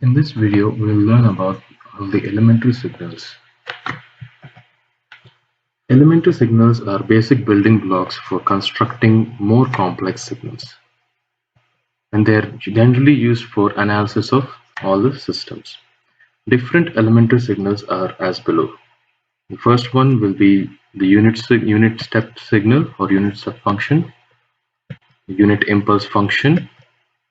In this video, we will learn about the elementary signals. Elementary signals are basic building blocks for constructing more complex signals, and they are generally used for analysis of all the systems. Different elementary signals are as below. The first one will be the unit step signal or unit step function, unit impulse function,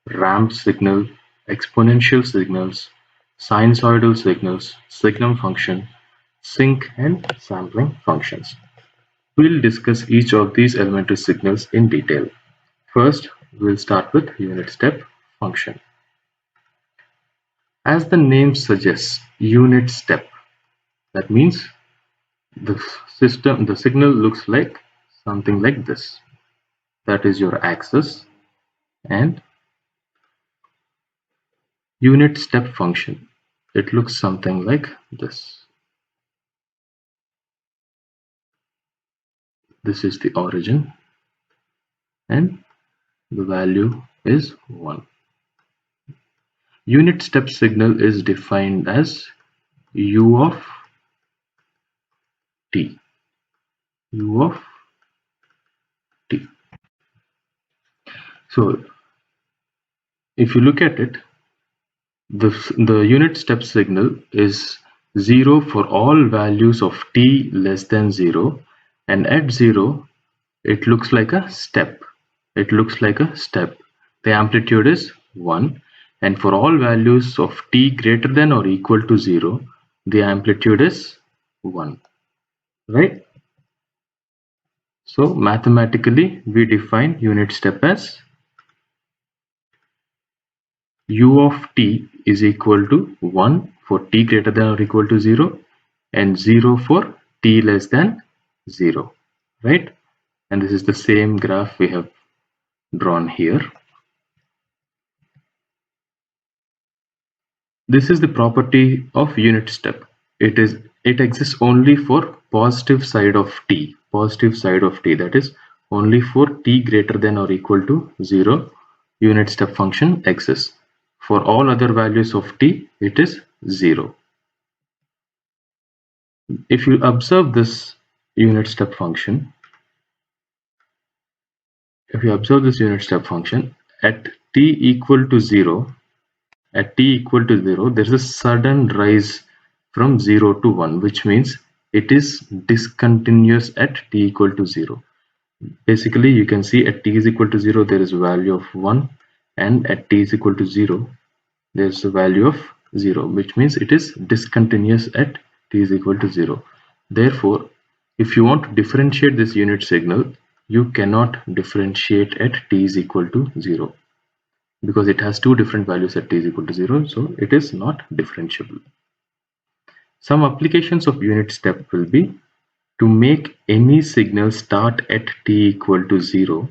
ramp signal, exponential signals, sinusoidal signals, signum function, sinc and sampling functions. We'll discuss each of these elementary signals in detail. First, we'll start with unit step function. As the name suggests, unit step, that means the signal looks like something like this. That is your axis, and unit step function, it looks something like this. This is the origin, and the value is 1. Unit step signal is defined as u of t. U of t. So if you look at it, the unit step signal is 0 for all values of t less than 0, and at 0 it looks like a step. It looks like a step. The amplitude is 1, and for all values of t greater than or equal to 0, the amplitude is 1. Right? So mathematically we define unit step as u of t is equal to 1 for t greater than or equal to 0 and 0 for t less than 0, right? And this is the same graph we have drawn here. This is the property of unit step. It exists only for positive side of t, that is only for t greater than or equal to 0, unit step function exists. For all other values of t, it is 0. If you observe this unit step function, at t equal to 0, there is a sudden rise from 0 to 1, which means it is discontinuous at t equal to 0. Basically, you can see at t is equal to 0, there is a value of 1, and at t is equal to 0, there is a value of 0, which means it is discontinuous at t is equal to 0. Therefore, if you want to differentiate this unit signal, you cannot differentiate at t is equal to 0. Because it has two different values at t is equal to 0, so it is not differentiable. Some applications of unit step will be to make any signal start at t equal to 0.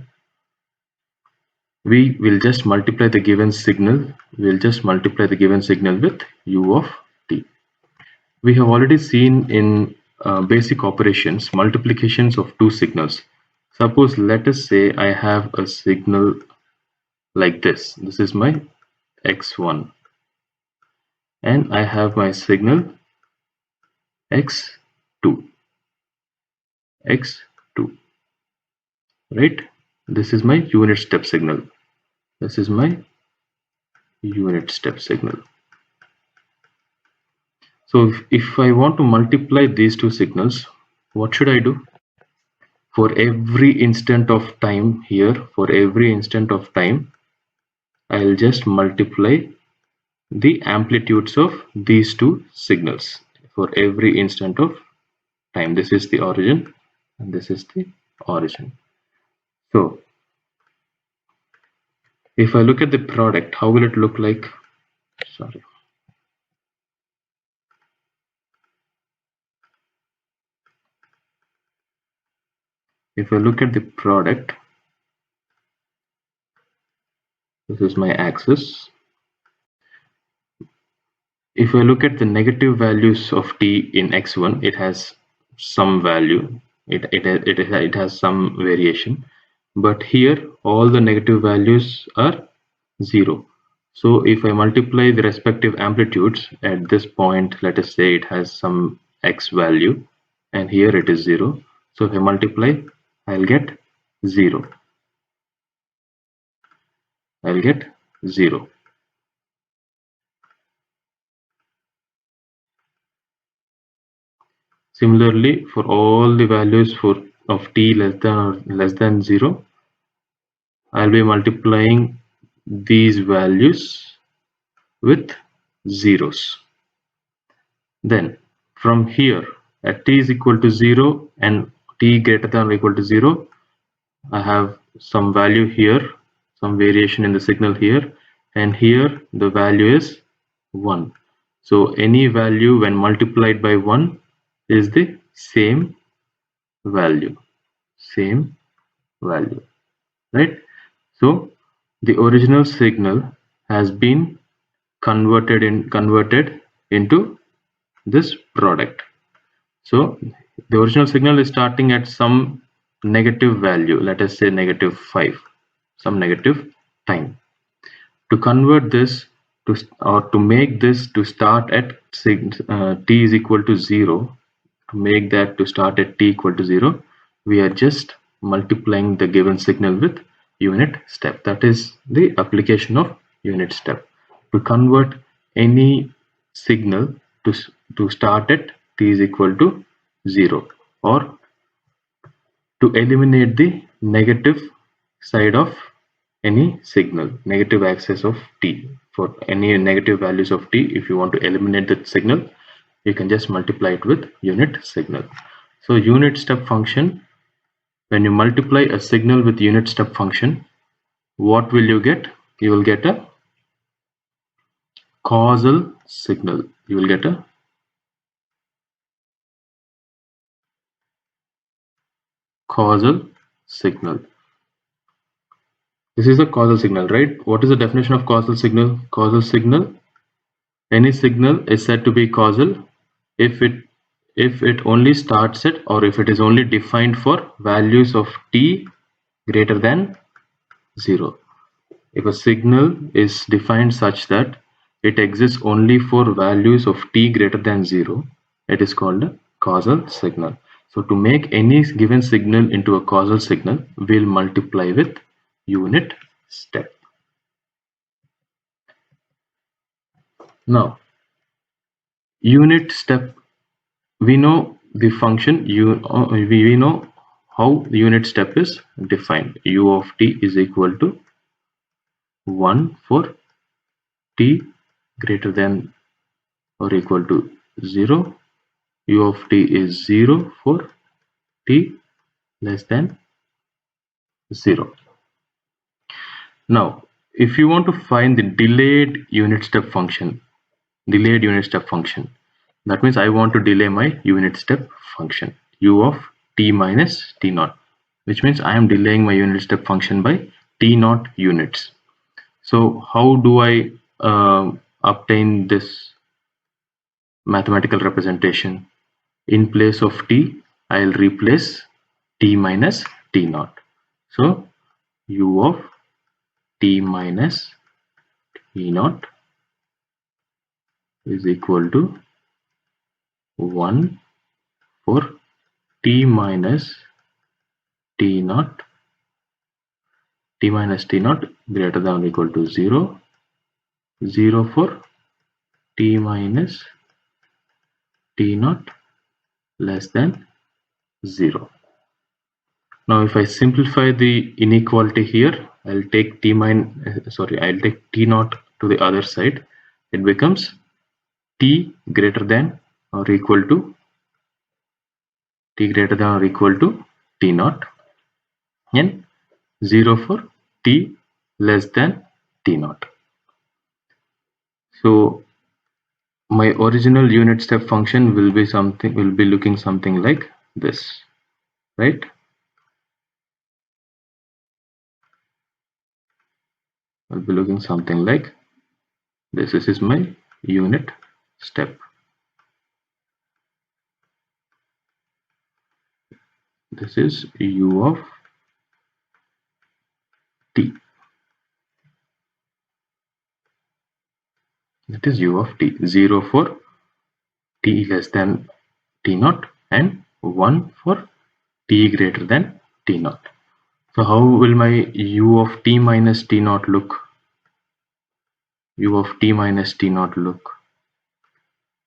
We will just multiply the given signal. with u of t. We have already seen in basic operations multiplications of two signals. Suppose let us say I have a signal like this. This is my x1, and I have my signal x2, right? This is my unit step signal. So if I want to multiply these two signals, what should I do? For every instant of time here, I'll just multiply the amplitudes of these two signals for every instant of time. This is the origin and this is the origin. So if I look at the product, how will it look like? If I look at the product, this is my axis. If I look at the negative values of t in x1, it has some value. It has some variation. But here, all the negative values are 0. So if I multiply the respective amplitudes at this point, let us say it has some x value and here it is 0. So if I multiply, I'll get 0. I'll get 0. Similarly, for all the values of t less than 0, I'll be multiplying these values with zeros. Then from here at t is equal to 0 and t greater than or equal to 0, I have some value here, some variation in the signal here, and here the value is 1. So any value when multiplied by 1 is the same value, same value, right? So the original signal has been converted into this product. So the original signal is starting at some negative value, let us say -5, some negative time. To convert this to make this to start at t is equal to 0, to make that to start at t equal to 0, we are just multiplying the given signal with unit step. That is the application of unit step. To convert any signal to start at t is equal to 0, or to eliminate the negative side of any signal, negative axis of t. For any negative values of t, if you want to eliminate that signal, you can just multiply it with unit signal. So unit step function, when you multiply a signal with unit step function, what will you get? You will get a causal signal. You will get a causal signal. This is a causal signal, right? What is the definition of causal signal? Causal signal, any signal is said to be causal if it only starts at, or if it is only defined for values of t greater than 0. If a signal is defined such that it exists only for values of t greater than 0, it is called a causal signal. So to make any given signal into a causal signal, we'll multiply with unit step. Now, unit step, we know the function we know how the unit step is defined. U of t is equal to 1 for t greater than or equal to 0. U of t is 0 for t less than 0. Now, if you want to find the delayed unit step function, that means I want to delay my unit step function, u of t minus t naught, which means I am delaying my unit step function by t naught units. So how do I obtain this mathematical representation? In place of t, I'll replace t minus t naught. So u of t minus t naught is equal to 1 for t minus t naught, greater than or equal to 0, 0 for t minus t naught less than 0. Now if I simplify the inequality here, I'll take t naught to the other side. It becomes t greater than or equal to t naught and 0 for t less than t naught. So my original unit step function will be looking something like this, right? Will be looking something like this. This is my unit step. This is u of t. That is u of t. 0 for t less than t naught and 1 for t greater than t naught. So how will my u of t minus t naught look? U of t minus t naught look?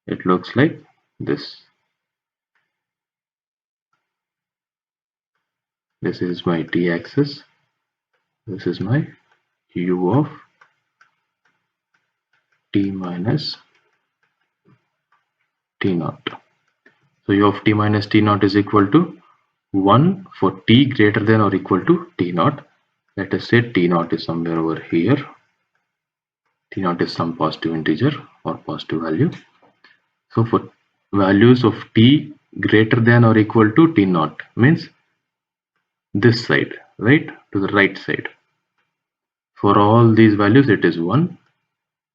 It looks like this. This is my t-axis. This is my u of t minus t naught. So u of t minus t naught is equal to 1 for t greater than or equal to t naught. Let us say t naught is somewhere over here. T naught is some positive integer or positive value. So for values of t greater than or equal to t naught means this side, right, to the right side. For all these values it is 1,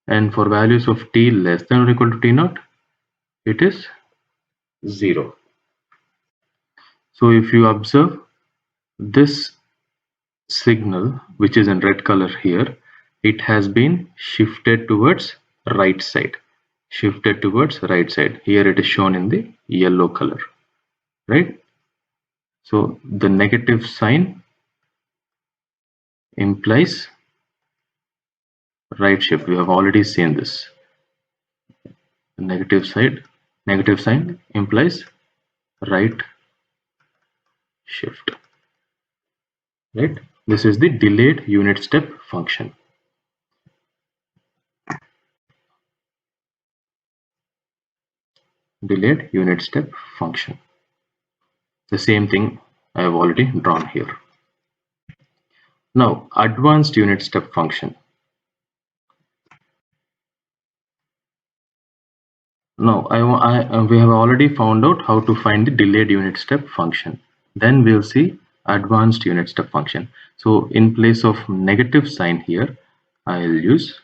and for values of t less than or equal to t naught it is 0. So if you observe this signal, which is in red color here, it has been shifted towards right side. Shifted towards right side. Here it is shown in the yellow color, right? So the negative sign implies right shift. We have already seen this. The negative sign implies right shift, right? This is the delayed unit step function. Delayed unit step function. The same thing I have already drawn here. Now, advanced unit step function. Now, we have already found out how to find the delayed unit step function. Then we'll see advanced unit step function. So in place of negative sign here, I'll use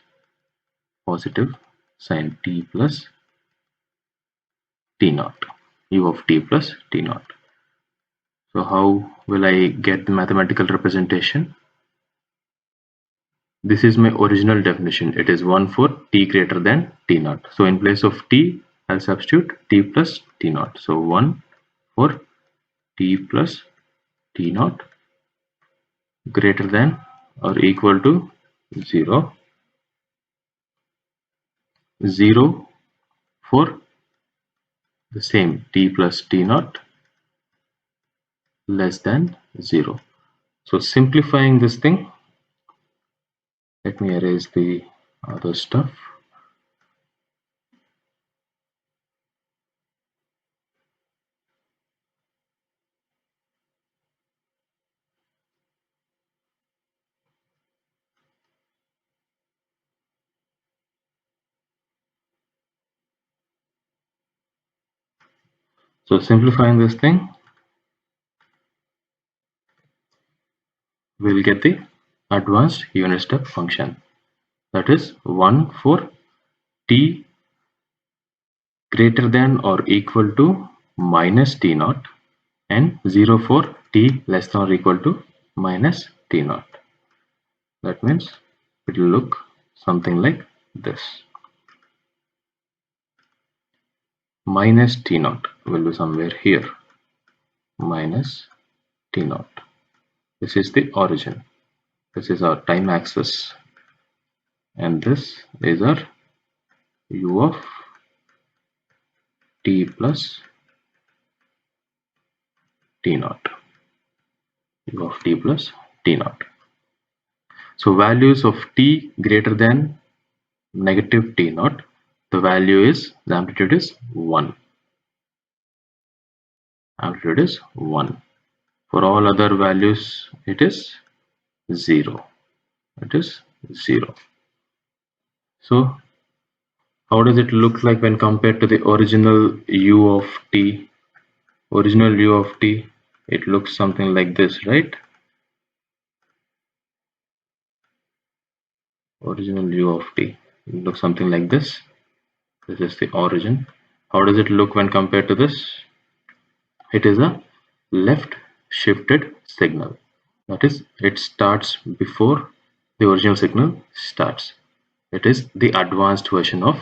positive sign t plus t naught, u of t plus t naught. So how will I get the mathematical representation? This is my original definition. It is 1 for t greater than t naught. So in place of t, I'll substitute t plus t naught. So 1 for t plus t naught greater than or equal to 0. 0 for the same t plus t naught less than 0. So simplifying this thing, let me erase the other stuff. So simplifying this thing, we'll get the advanced unit step function. That is 1 for t greater than or equal to minus t naught and 0 for t less than or equal to minus t naught. That means it will look something like this. Minus t naught will be somewhere here. Minus t naught. This is the origin. This is our time axis. And this is our u of t plus t naught. U of t plus t naught. So values of t greater than negative t naught, the amplitude is 1. Amplitude is 1. For all other values, it is 0. It is 0. So how does it look like when compared to the original u of t? Original u of t, it looks something like this, right? Original u of t, it looks something like this. This is the origin. How does it look when compared to this? It is a left shifted signal. That is, it starts before the original signal starts. It is the advanced version of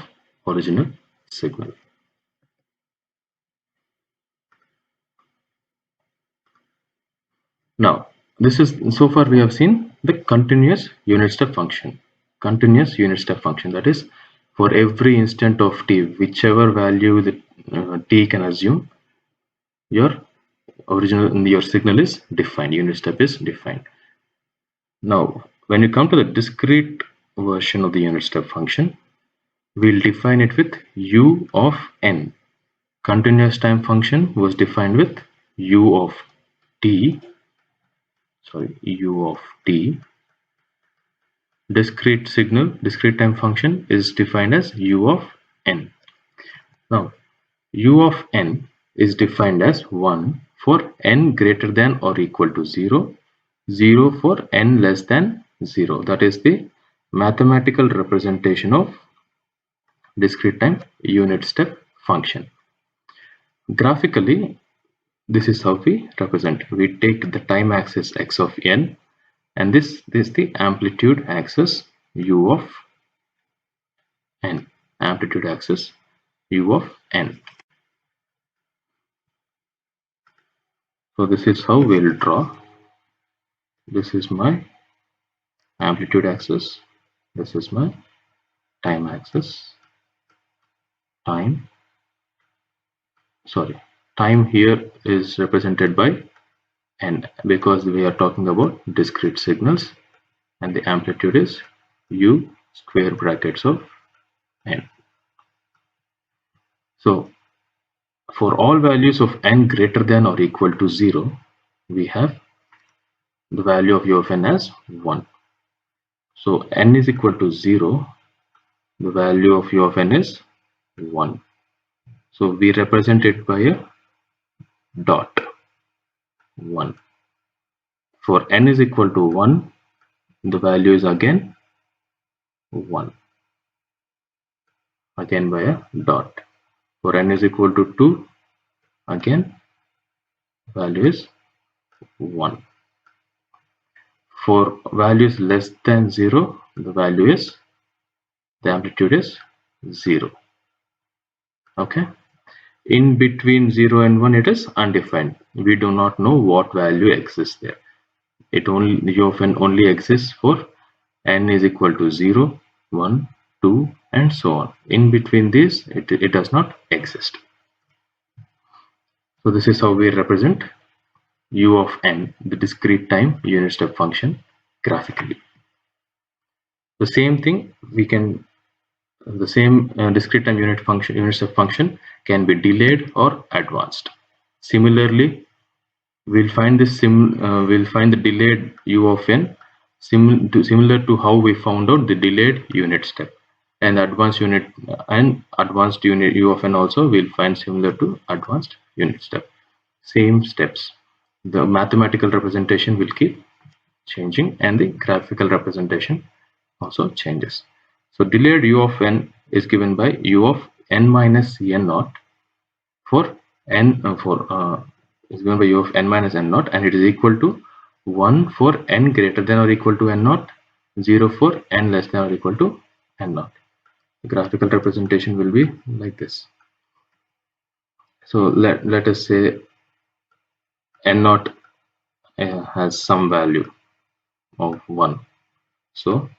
original signal. Now, this is so far we have seen the continuous unit step function. Continuous unit step function, that is, for every instant of t, whichever value that t can assume, your your signal is defined, unit step is defined. Now, when you come to the discrete version of the unit step function, we'll define it with u of n. Continuous time function was defined with u of t. Discrete time function is defined as u of n. Now, u of n is defined as 1 for n greater than or equal to 0, 0 for n less than 0. That is the mathematical representation of discrete time unit step function. Graphically, this is how we represent. We take the time axis x of n, and this is the amplitude axis u of n. Amplitude axis u of n. So this is how we'll draw. This is my amplitude axis. This is my time axis. Time here is represented by n because we are talking about discrete signals, and the amplitude is u square brackets of n. So for all values of n greater than or equal to 0, we have the value of u of n as 1. So n is equal to 0, the value of u of n is 1. So we represent it by a dot 1. For n is equal to 1, the value is again 1. Again by a dot. For n is equal to 2, again value is 1. For values less than 0, the amplitude is 0. Okay. In between 0 and 1, it is undefined. We do not know what value exists there. U of n only exists for n is equal to 0, 1, 2, and so on. In between these, it does not exist. So this is how we represent u of n, the discrete time unit step function, graphically. The same thing discrete time unit step function can be delayed or advanced. Similarly, we'll find the delayed u of n similar to how we found out the delayed unit step, and advanced unit u of n also we'll find similar to advanced unit step. Same steps. The mathematical representation will keep changing, and the graphical representation also changes. So delayed u of n is given by u of n minus n naught for n is given by u of n minus n naught, and it is equal to 1 for n greater than or equal to n naught, 0 for n less than or equal to n naught. The graphical representation will be like this. So let us say n naught has some value of 1. So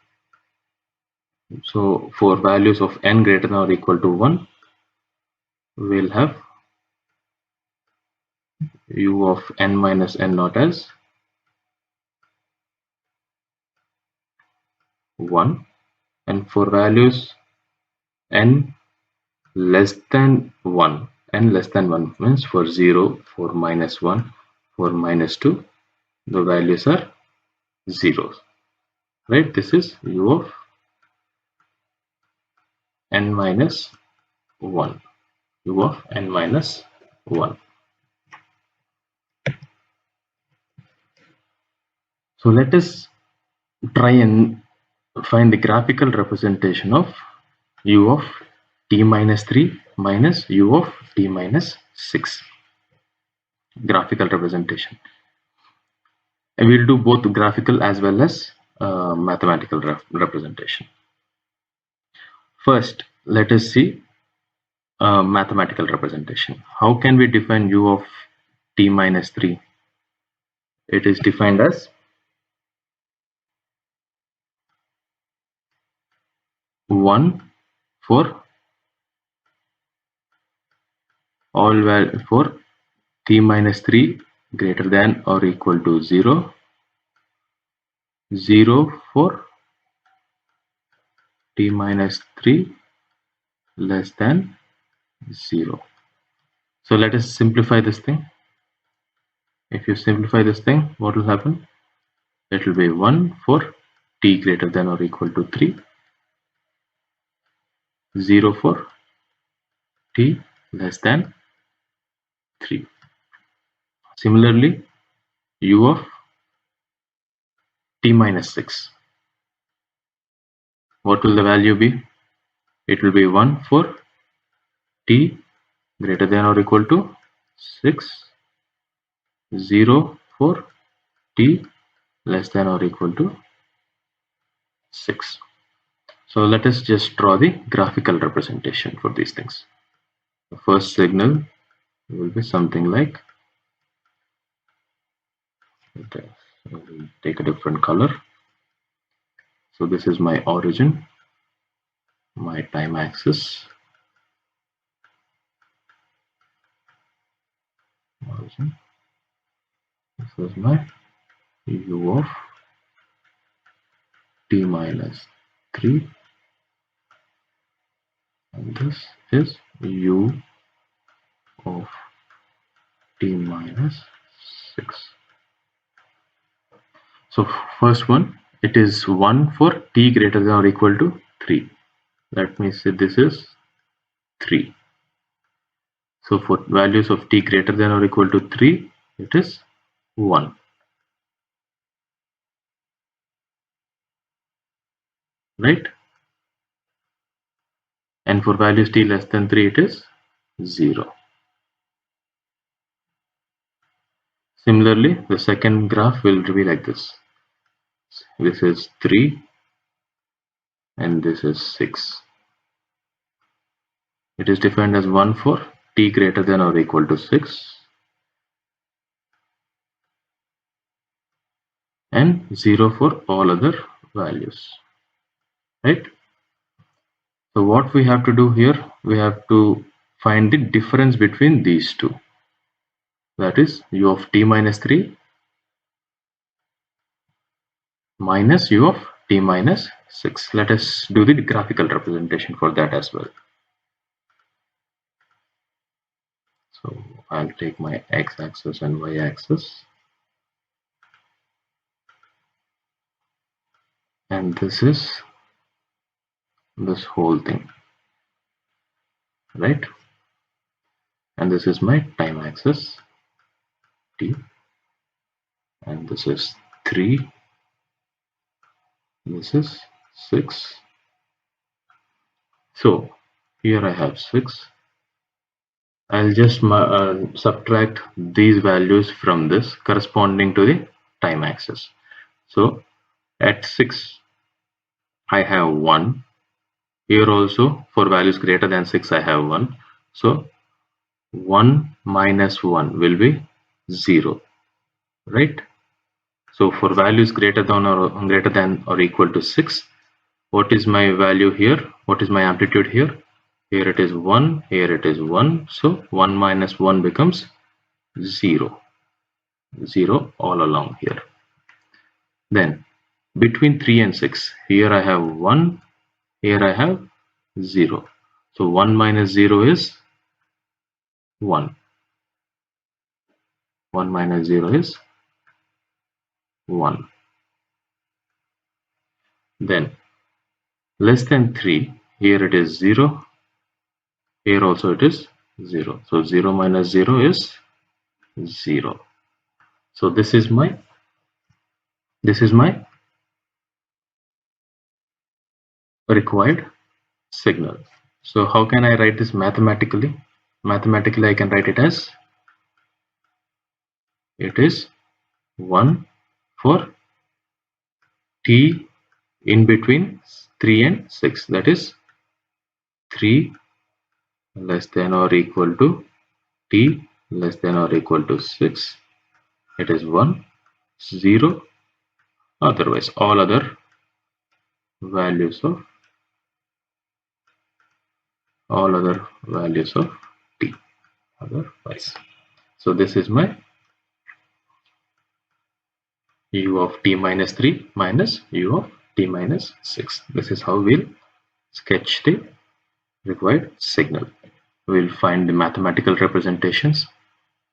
for values of n greater than or equal to 1, we'll have u of n minus n naught as 1, and for values n less than 1, means for 0, for minus 1, for minus 2, the values are zeros, right? This is u of n minus 1, u of n minus 1. So let us try and find the graphical representation of u of t minus 3 minus u of t minus 6. Graphical representation. And we'll do both graphical as well as mathematical representation. First, let us see a mathematical representation. How can we define u of t minus 3? It is defined as 1 for all value for t minus 3 greater than or equal to 0, 0 for t minus 3 less than 0. So let us simplify this thing. If you simplify this thing, what will happen? It will be 1 for t greater than or equal to 3, 0 for t less than 3. Similarly, u of t minus 6. What will the value be? It will be 1 for t greater than or equal to 6, 0 for t less than or equal to 6. So let us just draw the graphical representation for these things. The first signal will be something like, okay, I will take a different color. So this is my origin, my time axis, origin. This is my u of t minus 3, and this is u of t minus 6. So first one, it is 1 for t greater than or equal to 3. Let me say this is 3. So for values of t greater than or equal to 3, it is 1. Right? And for values t less than 3, it is 0. Similarly, the second graph will be like this. This is 3 and this is 6. It is defined as 1 for t greater than or equal to 6 and 0 for all other values. Right? So what we have to do here, we have to find the difference between these two. That is u of t minus 3 minus u of t minus 6. Let us do the graphical representation for that as well. So I'll take my x-axis and y-axis, and this is this whole thing, right? And this is my time axis t, and this is 3, this is 6. So here I have 6. I'll just subtract these values from this corresponding to the time axis. So at 6 I have 1. Here also for values greater than 6 I have 1. So 1 minus 1 will be 0, right? So for values greater than or equal to 6, what is my value here? What is my amplitude here? Here it is 1, here it is 1. So 1 minus 1 becomes 0. 0 all along here. Then between 3 and 6, here I have 1, here I have 0. So 1 minus 0 is 1. 1 minus 0 is 1. Then less than 3, here it is 0, here also it is 0. So 0 minus 0 is 0. So this is my required signal. So how can I write this mathematically? Mathematically I can write it as, it is 1 for t in between 3 and 6, that is 3 less than or equal to t less than or equal to 6, it is 1, 0, otherwise all other values of t otherwise. So this is my u of t minus 3 minus u of t minus 6. This is how we'll sketch the required signal. We'll find the mathematical representations.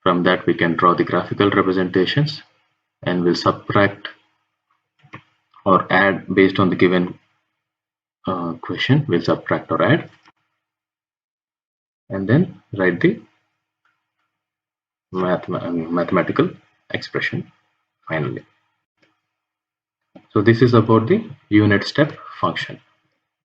From that we can draw the graphical representations, and we'll subtract or add based on the given question. We'll subtract or add, and then write the mathematical expression finally. So this is about the unit step function.